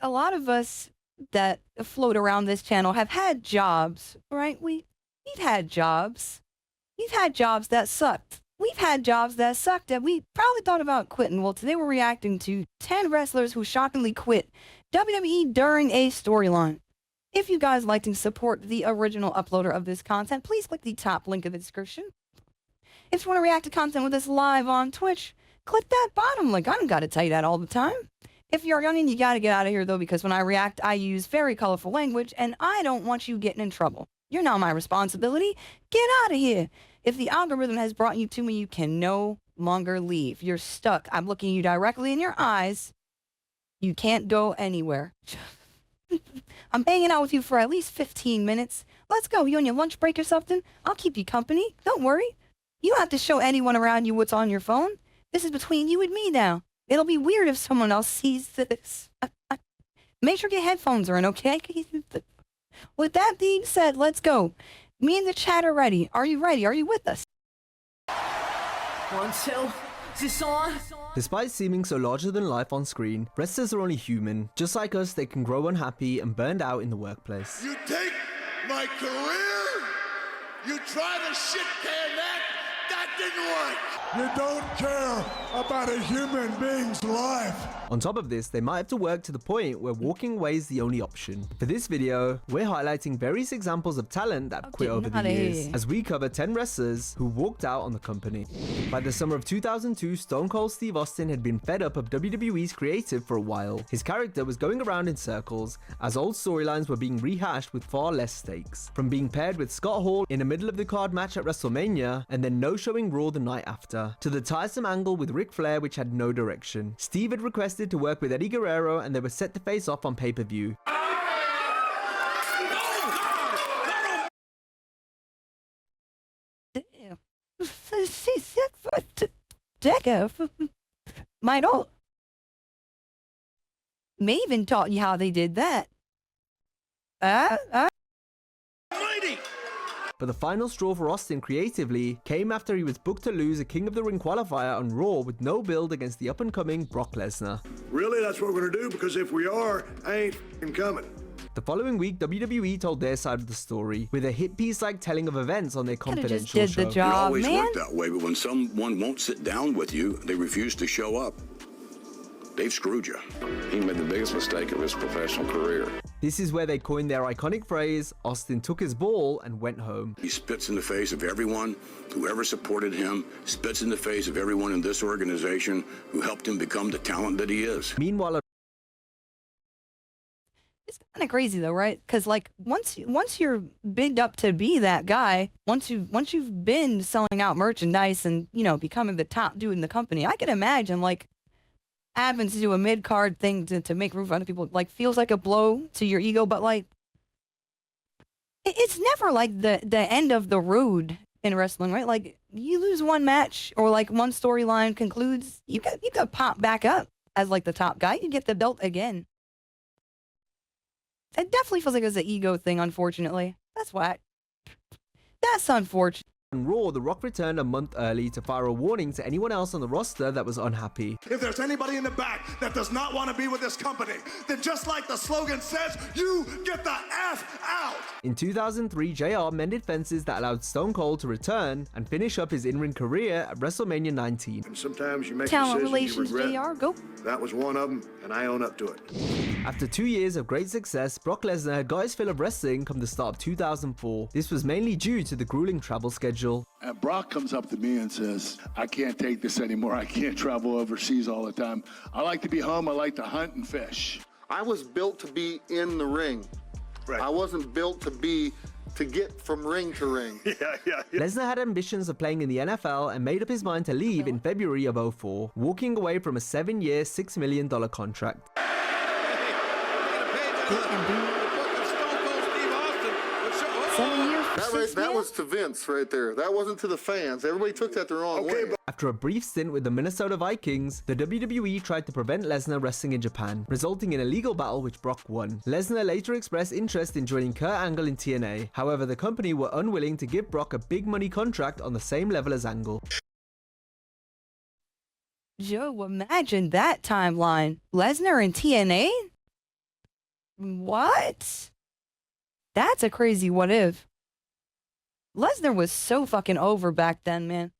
a lot of us that float around this channel have had jobs, right? We've had jobs. We've had jobs that sucked. We've had jobs that sucked that we probably thought about quitting. Well, today we're reacting to 10 wrestlers who shockingly quit WWE during a storyline. If you guys like to support the original uploader of this content, please click the top link in the description. If you want to react to content with us live on Twitch, click that bottom link. I don't got to tell you that all the time. If you're young, you got to get out of here, though, because when I react, I use very colorful language, and I don't want you getting in trouble. You're not my responsibility. Get out of here. If the algorithm has brought you to me, you can no longer leave. You're stuck. I'm looking you directly in your eyes. You can't go anywhere. I'm hanging out with you for at least 15 minutes. Let's go. You on your lunch break or something? I'll keep you company. Don't worry. You don't have to show anyone around you what's on your phone. This is between you and me now. It'll be weird if someone else sees this. Make sure your headphones are in, okay? With that being said, let's go. Me and the chat are ready. Are you ready? Are you with us? 1, 2, is this on? Despite seeming so larger than life on screen, wrestlers are only human. Just like us, they can grow unhappy and burned out in the workplace. You take my career, you try to shit can that didn't work. You don't care about a human being's life. On top of this, they might have to work to the point where walking away is the only option. For this video, we're highlighting various examples of talent that quit over the years, as we cover 10 wrestlers who walked out on the company. By the summer of 2002, Stone Cold Steve Austin had been fed up of WWE's creative for a while. His character was going around in circles, as old storylines were being rehashed with far less stakes. From being paired with Scott Hall in a middle of the card match at WrestleMania, and then no-showing Raw the night after, to the tiresome angle with Ric Flair which had no direction. Steve had requested to work with Eddie Guerrero, and they were set to face off on pay-per-view. Maven taught you how they did that. But the final straw for Austin creatively came after he was booked to lose a King of the Ring qualifier on Raw with no build against the up-and-coming Brock Lesnar. Really, that's what we're gonna do? Because if we are, I ain't f***ing coming. The following week, WWE told their side of the story with a hit piece-like telling of events on their confidential just did show. the job, It always man. worked that way, but when someone won't sit down with you, they refuse to show up. They've screwed you. He made the biggest mistake of his professional career. This is where they coined their iconic phrase, Austin took his ball and went home. He spits in the face of everyone who ever supported him, spits in the face of everyone in this organization who helped him become the talent that he is. Meanwhile, It's kind of crazy though, right? Because like once you're bigged up to be that guy, once you've been selling out merchandise and becoming the top dude in the company, I can imagine like having to do a mid-card thing to make room for other people like feels like a blow to your ego, but like it's never like the end of the road in wrestling, right? Like you lose one match or like one storyline concludes, you got pop back up as like the top guy, you get the belt again. It definitely feels like it's an ego thing, unfortunately. That's whack. That's unfortunate. on Raw, The Rock returned a month early to fire a warning to anyone else on the roster that was unhappy. If there's anybody in the back that does not want to be with this company, then just like the slogan says, you get the F out. In 2003, JR mended fences that allowed Stone Cold to return and finish up his in-ring career at WrestleMania 19. And sometimes you make Talent decisions relations, you regret. JR, go. That was one of them, and I own up to it. After 2 years of great success, Brock Lesnar had got his fill of wrestling come the start of 2004. This was mainly due to the grueling travel schedule. And Brock comes up to me and says, I can't take this anymore. I can't travel overseas all the time. I like to be home. I like to hunt and fish. I was built to be in the ring. Right. I wasn't built to get from ring to ring. Yeah. Lesnar had ambitions of playing in the NFL and made up his mind to leave in February of 2004, walking away from a 7-year, $6 million contract. That was to Vince right there. That wasn't to the fans. Everybody took that the wrong way. After a brief stint with the Minnesota Vikings, the WWE tried to prevent Lesnar wrestling in Japan, resulting in a legal battle which Brock won. Lesnar later expressed interest in joining Kurt Angle in TNA. However, the company were unwilling to give Brock a big money contract on the same level as Angle. Joe, imagine that timeline. Lesnar and TNA? What? That's a crazy what if. Lesnar was so fucking over back then, man.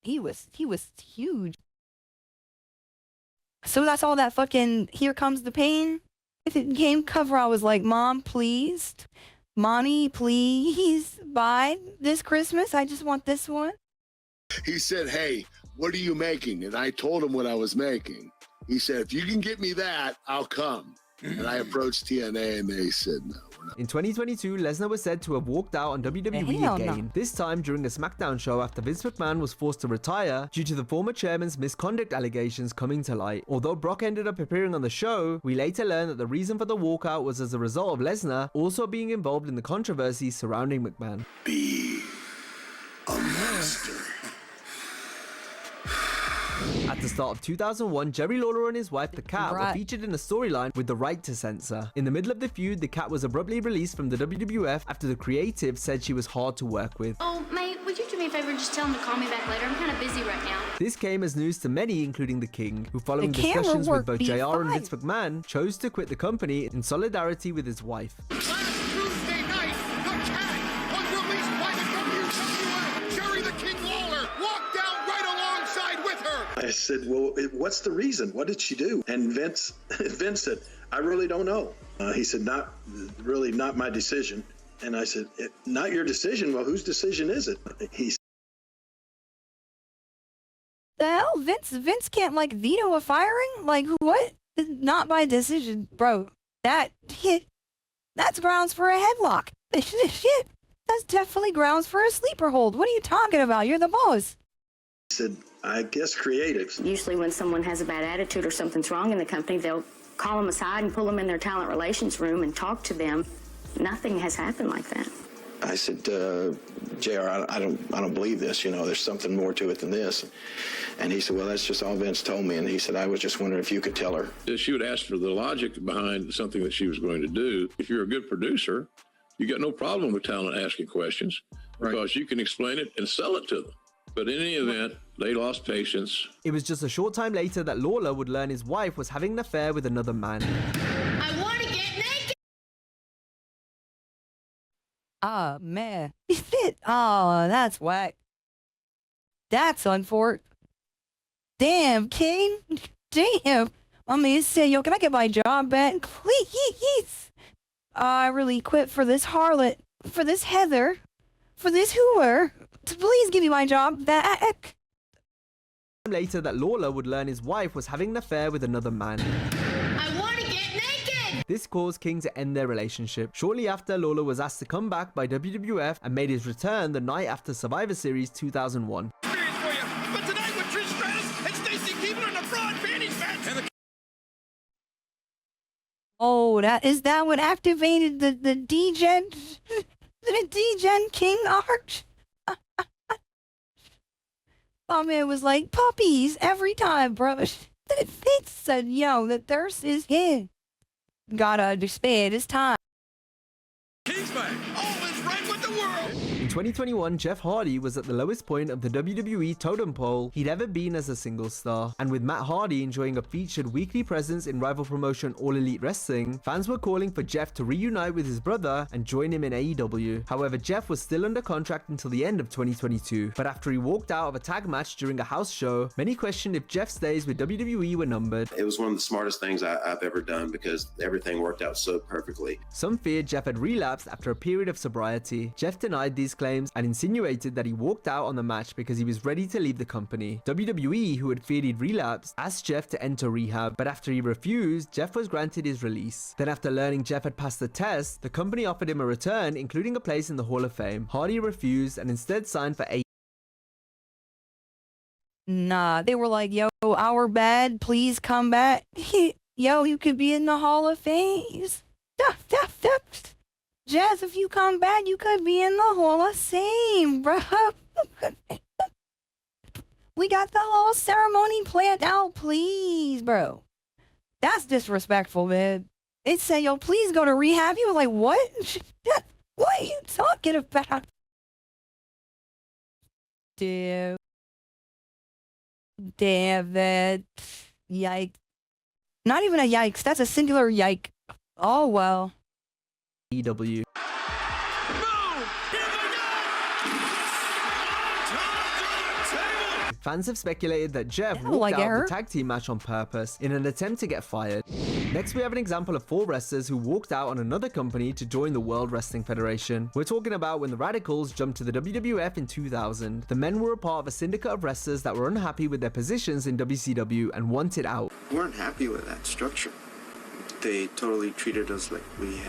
He was huge. So that's all that fucking Here Comes the Pain. If it came cover, I was like, Mom, please. Mommy, please. Buy this Christmas. I just want this one. He said, hey, what are you making? And I told him what I was making. He said, if you can get me that, I'll come. And I approached TNA and they said no. In 2022, Lesnar was said to have walked out on WWE Hell again, no. this time during a SmackDown show after Vince McMahon was forced to retire due to the former chairman's misconduct allegations coming to light. Although Brock ended up appearing on the show, we later learned that the reason for the walkout was as a result of Lesnar also being involved in the controversy surrounding McMahon. Be a master. At the start of 2001, Jerry Lawler and his wife, the Cat, were featured in a storyline with the right to censor. In the middle of the feud, the Cat was abruptly released from the WWF after the creative said she was hard to work with. Oh, mate, would you do me a favor and just tell him to call me back later? I'm kind of busy right now. This came as news to many, including the King, who following The camera discussions with work both be JR and fine. Vince McMahon, chose to quit the company in solidarity with his wife. Last Tuesday night, the Cat was released by the WWF. Jerry the King Lawler walked out right alongside with her. I said, well, what's the reason? What did she do? And Vince said, I really don't know. He said, not my decision. And I said, not your decision? Well, whose decision is it? He said, The hell? Vince can't like veto a firing? Like what? Not my decision, bro. That's grounds for a headlock. Shit. That's definitely grounds for a sleeper hold. What are you talking about? You're the boss. he said, I guess creatives. Usually when someone has a bad attitude or something's wrong in the company, they'll call them aside and pull them in their talent relations room and talk to them. Nothing has happened like that. I said, JR, I don't believe this. You know, there's something more to it than this. And he said, well, that's just all Vince told me. And he said, I was just wondering if you could tell her. She would ask for the logic behind something that she was going to do. If you're a good producer, you got no problem with talent asking questions because you can explain it and sell it to them. But in any event, they lost patience. It was just a short time later that Lawler would learn his wife was having an affair with another man. I want to get naked! Ah, man. Shit. Oh, that's whack. That's unfortunate. Damn, King. Damn. I mean, say, yo, can I get my job back? Please. I really quit for this harlot, for this Heather, for this whore. Please give me my job back. Later that Lawler would learn his wife was having an affair with another man. I want to get naked! This caused King to end their relationship. Shortly after, Lawler was asked to come back by WWF and made his return the night after Survivor Series 2001. Experience for you. But tonight with Trish Stratus and Stacy Keibler in the broad panties match. And the Oh, is that what activated the D-Gen? The D-Gen King arch? Oh man, it was like puppies every time, bro. It said, yo, the thirst is here. Gotta spare this time. King's back. All is right with the world. In 2021, Jeff Hardy was at the lowest point of the WWE totem pole he'd ever been as a single star. And with Matt Hardy enjoying a featured weekly presence in rival promotion All Elite Wrestling, fans were calling for Jeff to reunite with his brother and join him in AEW. However, Jeff was still under contract until the end of 2022. But after he walked out of a tag match during a house show, many questioned if Jeff's days with WWE were numbered. It was one of the smartest things I've ever done because everything worked out so perfectly. Some feared Jeff had relapsed after a period of sobriety. Jeff denied these claims and insinuated that he walked out on the match because he was ready to leave the company. WWE, who had feared he'd relapsed, asked Jeff to enter rehab, but after he refused, Jeff was granted his release. Then after learning Jeff had passed the test, the company offered him a return, including a place in the Hall of Fame. Hardy refused and instead signed for AEW. Nah, they were like, yo, our bad, please come back. Yo, you could be in the Hall of Fame. Jazz, if you come back, you could be in the Hall of Fame, bro. We got the whole ceremony planned out, please, bro. That's disrespectful, man. It said, yo, please go to rehab. You were like, what? What are you talking about? Damn. Damn, man. Yikes. Not even a yikes. That's a singular yike. Oh, well. EW. Fans have speculated that Jeff walked out of the tag team match on purpose in an attempt to get fired. Next, we have an example of 4 wrestlers who walked out on another company to join the World Wrestling Federation. We're talking about when the Radicals jumped to the WWF in 2000. The men were a part of a syndicate of wrestlers that were unhappy with their positions in WCW and wanted out. We weren't happy with that structure. They totally treated us like we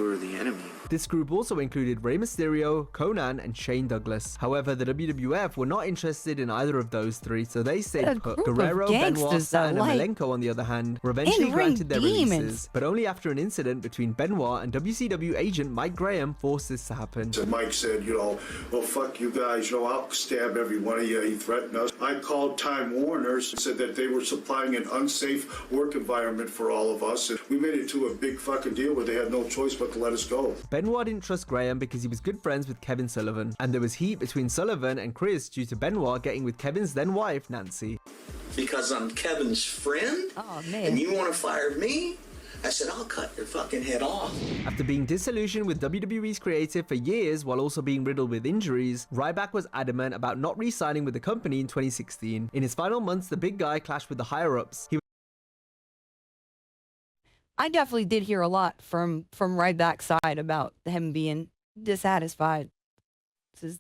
were the enemy. This group also included Rey Mysterio, Conan, and Shane Douglas. However, the WWF were not interested in either of those 3, so they stayed put. Guerrero, Benoit, and Malenko, on the other hand, were eventually granted their releases, but only after an incident between Benoit and WCW agent Mike Graham forced this to happen. So Mike said, well, fuck you guys, I'll stab every one of you. He threatened us. I called Time Warner's and said that they were supplying an unsafe work environment for all of us, and we made it to a big fucking deal where they had no choice but to let us go. Benoit didn't trust Graham because he was good friends with Kevin Sullivan, and there was heat between Sullivan and Chris due to Benoit getting with Kevin's then wife, Nancy. Because I'm Kevin's friend? Oh, man. And you want to fire me? I said, I'll cut your fucking head off. After being disillusioned with WWE's creative for years while also being riddled with injuries, Ryback was adamant about not re-signing with the company in 2016. In his final months, the big guy clashed with the higher-ups. I definitely did hear a lot from Ryback's side about him being dissatisfied. This is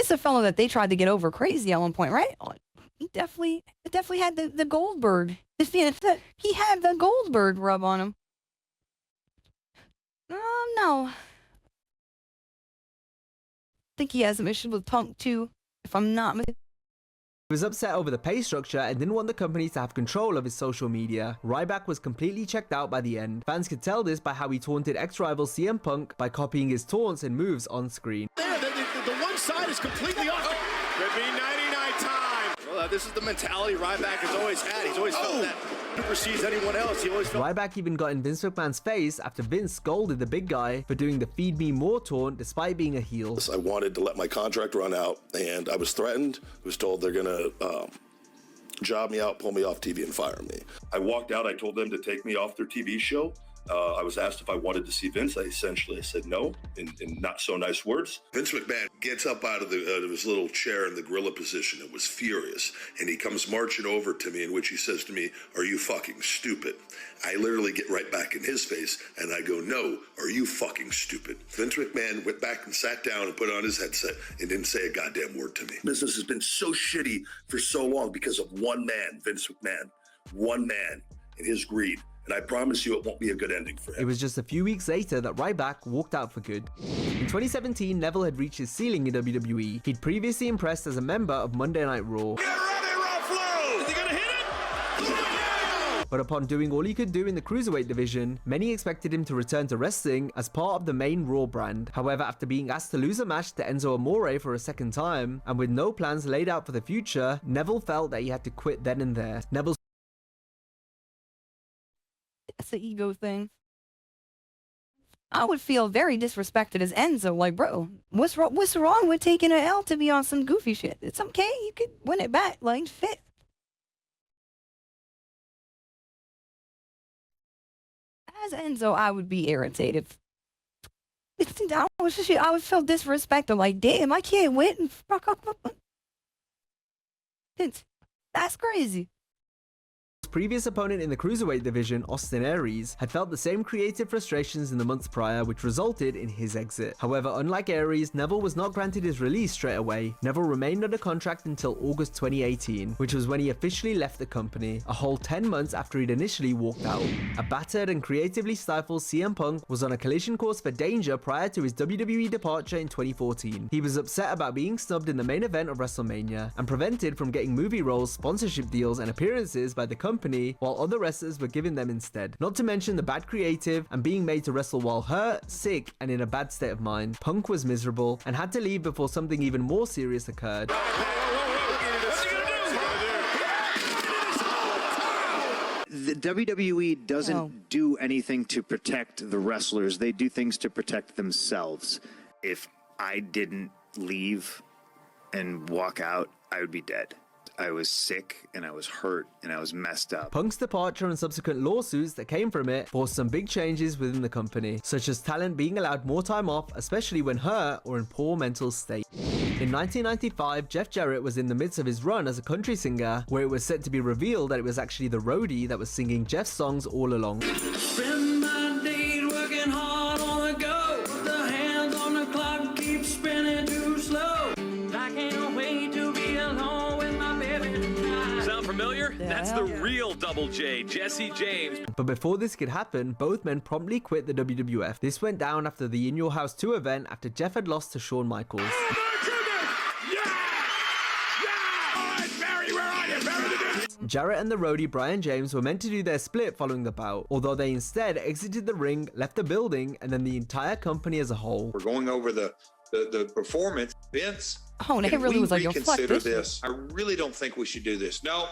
a fellow that they tried to get over crazy at one point, right? He definitely had the Goldberg. He had the Goldberg rub on him. No. I think he has some issues with Punk too, if I'm not mistaken. He was upset over the pay structure and didn't want the company to have control of his social media. Ryback was completely checked out by the end. Fans could tell this by how he taunted ex-rival CM Punk by copying his taunts and moves on screen. There, the one side is completely off. Could be 99 time. Well, this is the mentality Ryback has always had. He's always felt that. He precedes anyone else. He always felt. Ryback even got in Vince McMahon's face after Vince scolded the big guy for doing the feed me more taunt despite being a heel. I wanted to let my contract run out, and I was threatened. I was told they're gonna job me out, pull me off TV, and fire me. I walked out. I told them to take me off their TV show. I was asked if I wanted to see Vince. I said no, in not so nice words. Vince McMahon gets up out of his little chair in the gorilla position and was furious. And he comes marching over to me, in which he says to me, "Are you fucking stupid?" I literally get right back in his face and I go, "No, are you fucking stupid?" Vince McMahon went back and sat down and put on his headset and didn't say a goddamn word to me. Business has been so shitty for so long because of one man, Vince McMahon. One man and his greed. And I promise you it won't be a good ending for him. It was just a few weeks later that Ryback walked out for good. In 2017, Neville had reached his ceiling in WWE. He'd previously impressed as a member of Monday Night Raw. Get ready, Ruffalo! Is he gonna hit it? But upon doing all he could do in the Cruiserweight division, many expected him to return to wrestling as part of the main Raw brand. However, after being asked to lose a match to Enzo Amore for a second time, and with no plans laid out for the future, Neville felt that he had to quit then and there. Neville's That's the ego thing. I would feel very disrespected as Enzo. Like, bro, what's wrong with taking an L to be on some goofy shit? It's okay. You could win it back. Like, fit. As Enzo, I would be irritated. I would feel disrespected. Like, damn, I can't win and fuck up. That's crazy. previous opponent in the Cruiserweight division, Austin Aries, had felt the same creative frustrations in the months prior, which resulted in his exit. However, unlike Aries, Neville was not granted his release straight away. Neville remained under contract until August 2018, which was when he officially left the company, a whole 10 months after he'd initially walked out. A battered and creatively stifled CM Punk was on a collision course for danger prior to his WWE departure in 2014. He was upset about being snubbed in the main event of WrestleMania and prevented from getting movie roles, sponsorship deals, and appearances by the company, while other wrestlers were given them instead. Not to mention the bad creative and being made to wrestle while hurt, sick, and in a bad state of mind. Punk was miserable and had to leave before something even more serious occurred. The WWE doesn't do anything to protect the wrestlers. They do things to protect themselves. If I didn't leave and walk out, I would be dead. sick and I was hurt and I was messed up. Punk's departure and subsequent lawsuits that came from it forced some big changes within the company, such as talent being allowed more time off, especially when hurt or in poor mental state. In 1995, Jeff Jarrett was in the midst of his run as a country singer, where it was said to be revealed that it was actually the roadie that was singing Jeff's songs all along. Spend my days working hard on the go. The hands on the clock keep spinning too slow. I can't wait to be alone with my baby tonight. Sound familiar? That's the real Double J, Jesse James. But before this could happen, both men promptly quit the WWF. This went down after the In Your House 2 event after Jeff had lost to Shawn Michaels. Jarrett and the roadie Brian James were meant to do their split following the bout, although they instead exited the ring, left the building, and then the entire company as a whole. We're going over the performance. Vince, oh, and it really was like, yo, fuck this. I really don't think we should do this. No,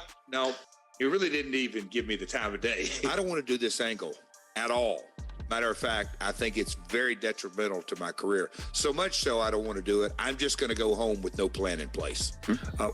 you really didn't even give me the time of day. I don't want to do this angle at all. Matter of fact, I think it's very detrimental to my career. So much so I don't want to do it. I'm just going to go home with no plan in place.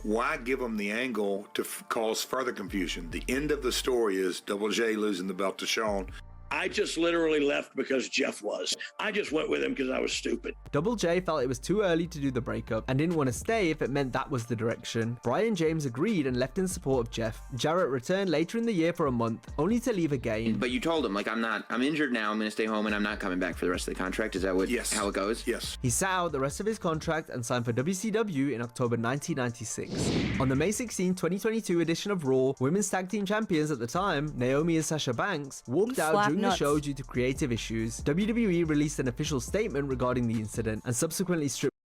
Why give them the angle to cause further confusion? The end of the story is Double J losing the belt to Shawn. I just literally left because Jeff was. I just went with him because I was stupid. Double J felt it was too early to do the breakup and didn't want to stay if it meant that was the direction. Brian James agreed and left in support of Jeff. Jarrett returned later in the year for a month, only to leave again. But you told him, like, I'm injured now, I'm going to stay home and I'm not coming back for the rest of the contract. Is that how it goes? Yes. He sat out the rest of his contract and signed for WCW in October 1996. On the May 16, 2022 edition of Raw, women's tag team champions at the time, Naomi and Sasha Banks, walked out during the show due to creative issues. WWE released an official statement regarding the incident and subsequently stripped.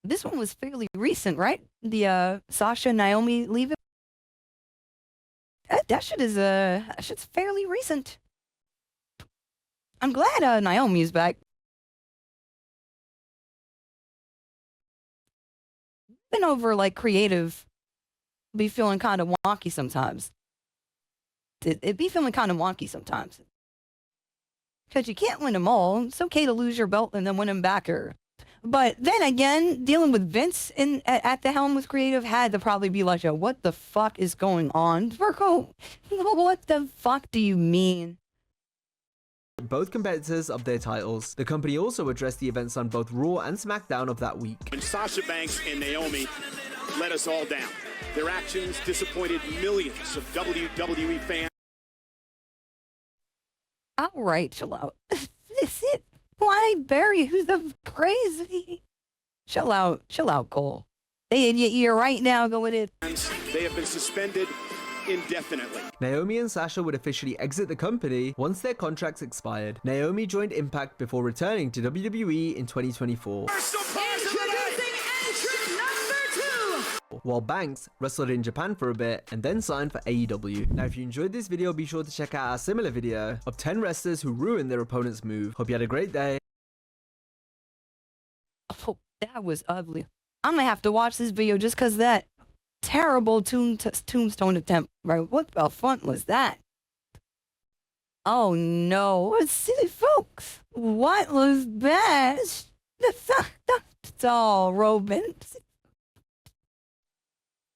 This one was fairly recent, right? The Sasha Naomi leaving. That shit's fairly recent. I'm glad Naomi is back. Been over like creative, be feeling kind of wonky sometimes. It'd be feeling kind of wonky sometimes. Because you can't win them all. It's okay to lose your belt and then win them back. But then again, dealing with Vince at the helm with creative had to probably be like, yo, what the fuck is going on? Virgo, what the fuck do you mean? Both competitors of their titles. The company also addressed the events on both Raw and SmackDown of that week. When Sasha Banks and Naomi let us all down. Their actions disappointed millions of WWE fans. All right, chill out. This it. Why bury who's the crazy? Chill out, Cole. They in your ear right now. Go with it. They have been suspended indefinitely. Naomi and Sasha would officially exit the company once their contracts expired. Naomi joined Impact before returning to WWE in 2024. While Banks wrestled in Japan for a bit and then signed for AEW. Now, if you enjoyed this video, be sure to check out our similar video of 10 wrestlers who ruined their opponent's move. Hope you had a great day. Oh, that was ugly. I'm gonna have to watch this video just because that terrible tombstone attempt. Right? What the fun was that? Oh no, silly folks. What was that? It's all Robin.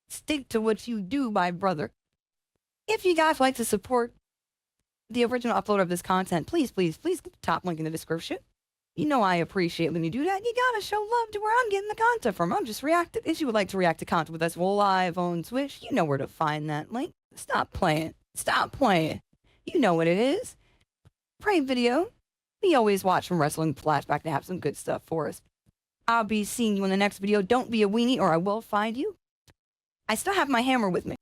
Stick to what you do, my brother. If you guys like to support the original upload of this content, please get the top link in the description. You know I appreciate when you do that. You gotta show love to where I'm getting the content from. I'm just reacting. If you would like to react to content with us live on Twitch, you know where to find that link. Stop playing. You know what it is. Pray video. We always watch from Wrestling Flashback to have some good stuff for us. I'll be seeing you in the next video. Don't be a weenie or I will find you. I still have my hammer with me.